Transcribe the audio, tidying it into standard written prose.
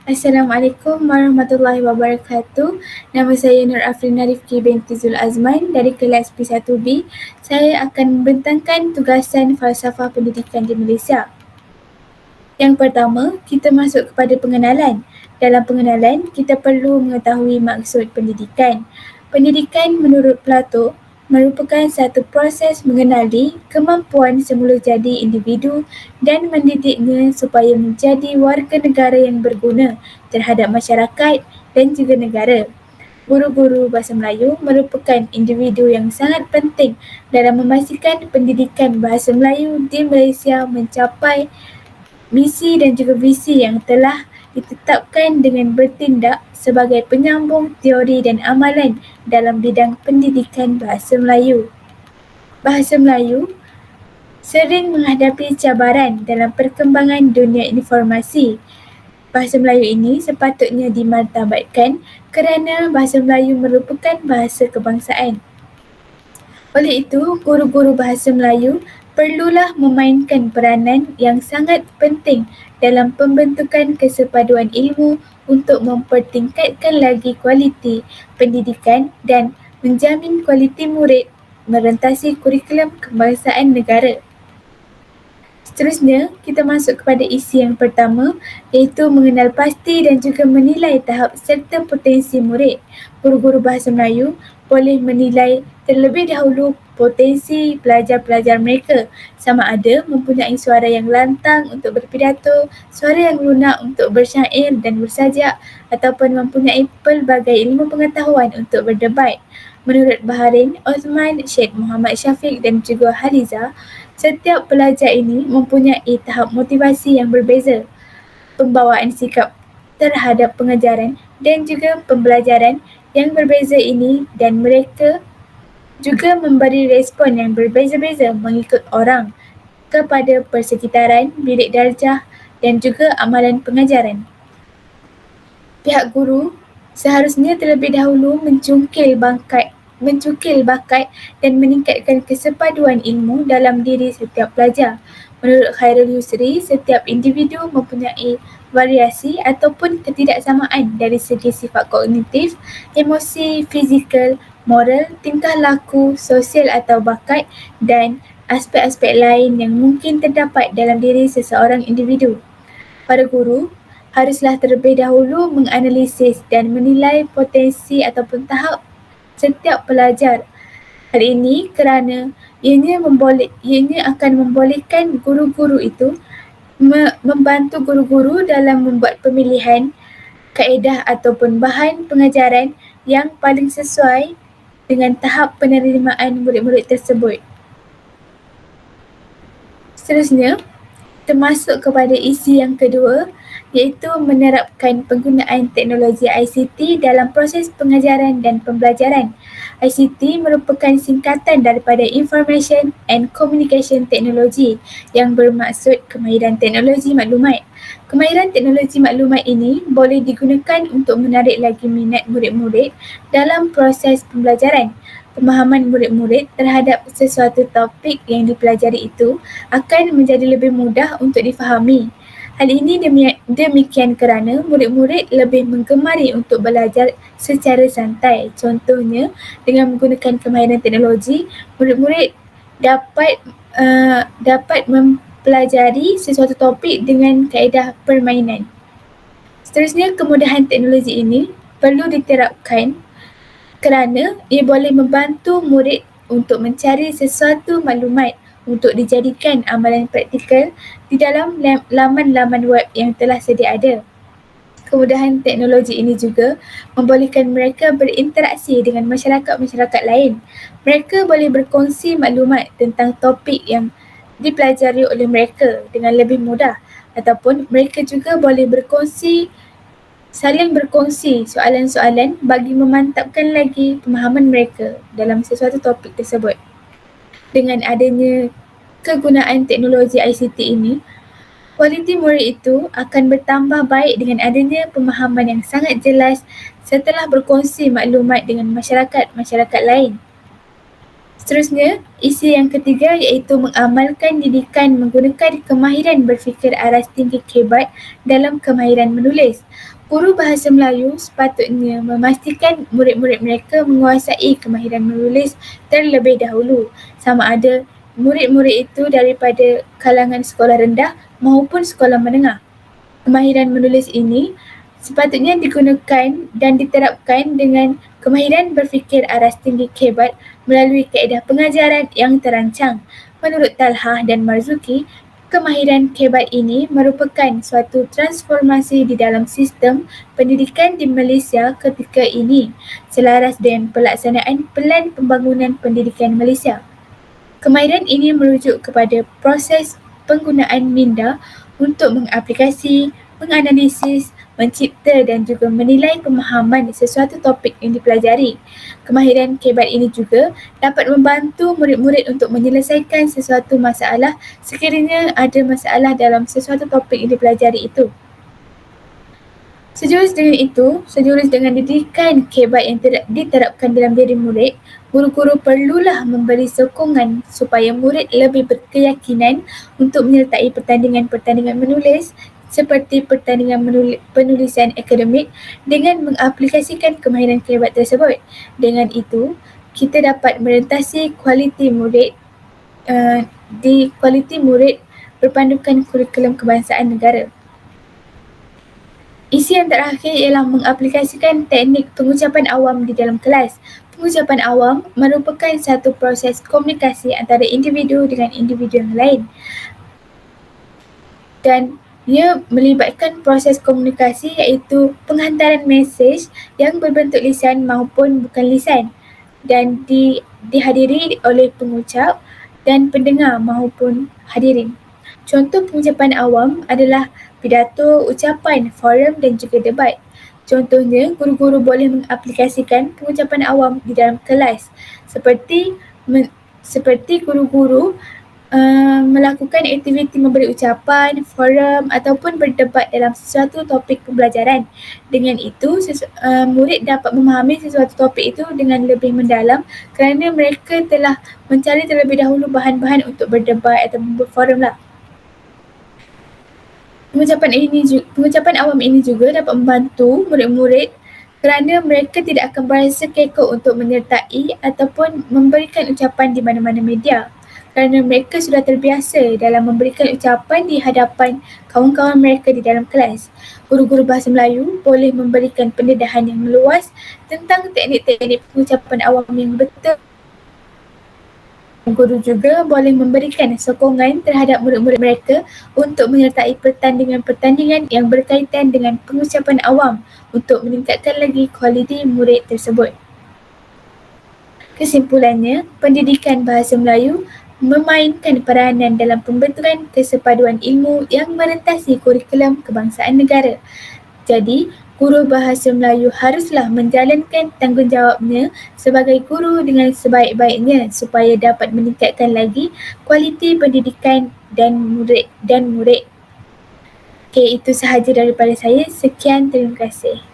Assalamualaikum warahmatullahi wabarakatuh. Nama saya Nur Afrina Rifki binti Zul Azman dari kelas P1B. Saya akan membentangkan tugasan falsafah pendidikan di Malaysia. Yang pertama, kita masuk kepada pengenalan. Dalam pengenalan, kita perlu mengetahui maksud pendidikan. Pendidikan menurut Plato merupakan satu proses mengenali kemampuan semula jadi individu dan mendidiknya supaya menjadi warga negara yang berguna terhadap masyarakat dan juga negara. Guru-guru bahasa Melayu merupakan individu yang sangat penting dalam memastikan pendidikan bahasa Melayu di Malaysia mencapai misi dan juga visi yang telah ditetapkan dengan bertindak sebagai penyambung teori dan amalan dalam bidang pendidikan bahasa Melayu. Bahasa Melayu sering menghadapi cabaran dalam perkembangan dunia informasi. Bahasa Melayu ini sepatutnya dimartabatkan kerana bahasa Melayu merupakan bahasa kebangsaan. Oleh itu, guru-guru bahasa Melayu perlulah memainkan peranan yang sangat penting dalam pembentukan kesepaduan ilmu untuk mempertingkatkan lagi kualiti pendidikan dan menjamin kualiti murid merentasi kurikulum kebangsaan negara. Seterusnya, kita masuk kepada isi yang pertama, iaitu mengenal pasti dan juga menilai tahap serta potensi murid. Guru-guru bahasa Melayu boleh menilai terlebih dahulu potensi pelajar-pelajar mereka, sama ada mempunyai suara yang lantang untuk berpidato, suara yang lunak untuk bersyair dan bersajak, ataupun mempunyai pelbagai ilmu pengetahuan untuk berdebat. Menurut Baharin, Osman, Syed Muhammad Syafiq dan juga Haliza, setiap pelajar ini mempunyai tahap motivasi yang berbeza, pembawaan sikap terhadap pengajaran dan juga pembelajaran yang berbeza ini dan mereka juga memberi respon yang berbeza-beza mengikut orang kepada persekitaran, bilik darjah dan juga amalan pengajaran. Pihak guru seharusnya terlebih dahulu mencukil bakat dan meningkatkan kesepaduan ilmu dalam diri setiap pelajar. Menurut Khairul Yusri, setiap individu mempunyai variasi ataupun ketidaksamaan dari segi sifat kognitif, emosi, fizikal, moral, tingkah laku, sosial atau bakat dan aspek-aspek lain yang mungkin terdapat dalam diri seseorang individu. Para guru haruslah terlebih dahulu menganalisis dan menilai potensi ataupun tahap setiap pelajar. Hal ini kerana ianya akan membolehkan guru-guru itu membantu guru-guru dalam membuat pemilihan kaedah ataupun bahan pengajaran yang paling sesuai dengan tahap penerimaan murid-murid tersebut. Seterusnya, termasuk kepada isi yang kedua, iaitu menerapkan penggunaan teknologi ICT dalam proses pengajaran dan pembelajaran. ICT merupakan singkatan daripada Information and Communication Technology yang bermaksud kemahiran teknologi maklumat. Kemahiran teknologi maklumat ini boleh digunakan untuk menarik lagi minat murid-murid dalam proses pembelajaran. Pemahaman murid-murid terhadap sesuatu topik yang dipelajari itu akan menjadi lebih mudah untuk difahami. Hal ini demikian kerana murid-murid lebih menggemari untuk belajar secara santai. Contohnya, dengan menggunakan kemahiran teknologi, murid-murid dapat mempelajari sesuatu topik dengan kaedah permainan. Seterusnya, kemudahan teknologi ini perlu diterapkan kerana ia boleh membantu murid untuk mencari sesuatu maklumat untuk dijadikan amalan praktikal di dalam laman-laman web yang telah sedia ada. Kemudahan teknologi ini juga membolehkan mereka berinteraksi dengan masyarakat-masyarakat lain. Mereka boleh berkongsi maklumat tentang topik yang dipelajari oleh mereka dengan lebih mudah, ataupun mereka juga boleh saling berkongsi soalan-soalan bagi memantapkan lagi pemahaman mereka dalam sesuatu topik tersebut. Dengan adanya kegunaan teknologi ICT ini, kualiti murid itu akan bertambah baik dengan adanya pemahaman yang sangat jelas setelah berkongsi maklumat dengan masyarakat-masyarakat lain. Seterusnya, isi yang ketiga iaitu mengamalkan didikan menggunakan kemahiran berfikir aras tinggi kebat dalam kemahiran menulis. Guru bahasa Melayu sepatutnya memastikan murid-murid mereka menguasai kemahiran menulis terlebih dahulu, sama ada murid-murid itu daripada kalangan sekolah rendah maupun sekolah menengah. Kemahiran menulis ini sepatutnya digunakan dan diterapkan dengan kemahiran berfikir aras tinggi kebat melalui kaedah pengajaran yang terancang. Menurut Talhah dan Marzuki, kemahiran kebat ini merupakan suatu transformasi di dalam sistem pendidikan di Malaysia ketika ini, selaras dengan pelaksanaan Pelan Pembangunan Pendidikan Malaysia. Kemahiran ini merujuk kepada proses penggunaan minda untuk mengaplikasi, menganalisis, mencipta dan juga menilai pemahaman sesuatu topik yang dipelajari. Kemahiran kebat ini juga dapat membantu murid-murid untuk menyelesaikan sesuatu masalah sekiranya ada masalah dalam sesuatu topik yang dipelajari itu. Sejurus dengan didikan kebat yang diterapkan dalam diri murid, guru-guru perlulah memberi sokongan supaya murid lebih berkeyakinan untuk menyertai pertandingan-pertandingan menulis seperti pertandingan penulisan akademik dengan mengaplikasikan kemahiran kebat tersebut. Dengan itu, kita dapat merentasi kualiti murid berpandukan kurikulum kebangsaan negara. Isi yang terakhir ialah mengaplikasikan teknik pengucapan awam di dalam kelas. Pengucapan awam merupakan satu proses komunikasi antara individu dengan individu yang lain. Dan ia melibatkan proses komunikasi iaitu penghantaran mesej yang berbentuk lisan maupun bukan lisan dan dihadiri oleh pengucap dan pendengar maupun hadirin. Contoh pengucapan awam adalah pidato, ucapan, forum dan juga debat. Contohnya, guru-guru boleh mengaplikasikan pengucapan awam di dalam kelas seperti guru-guru melakukan aktiviti memberi ucapan, forum ataupun berdebat dalam sesuatu topik pembelajaran. Dengan itu, murid dapat memahami sesuatu topik itu dengan lebih mendalam kerana mereka telah mencari terlebih dahulu bahan-bahan untuk berdebat atau berforum lah. Pengucapan awam ini juga dapat membantu murid-murid kerana mereka tidak akan berasa kekok untuk menyertai ataupun memberikan ucapan di mana-mana media kerana mereka sudah terbiasa dalam memberikan ucapan di hadapan kawan-kawan mereka di dalam kelas. Guru-guru bahasa Melayu boleh memberikan pendedahan yang meluas tentang teknik-teknik pengucapan awam yang betul. Guru juga boleh memberikan sokongan terhadap murid-murid mereka untuk menyertai pertandingan-pertandingan yang berkaitan dengan pengucapan awam untuk meningkatkan lagi kualiti murid tersebut. Kesimpulannya, pendidikan bahasa Melayu memainkan peranan dalam pembentukan kesepaduan ilmu yang merentasi kurikulum kebangsaan negara. Jadi, guru bahasa Melayu haruslah menjalankan tanggungjawabnya sebagai guru dengan sebaik-baiknya supaya dapat meningkatkan lagi kualiti pendidikan dan murid. Okey, itu sahaja daripada saya. Sekian, terima kasih.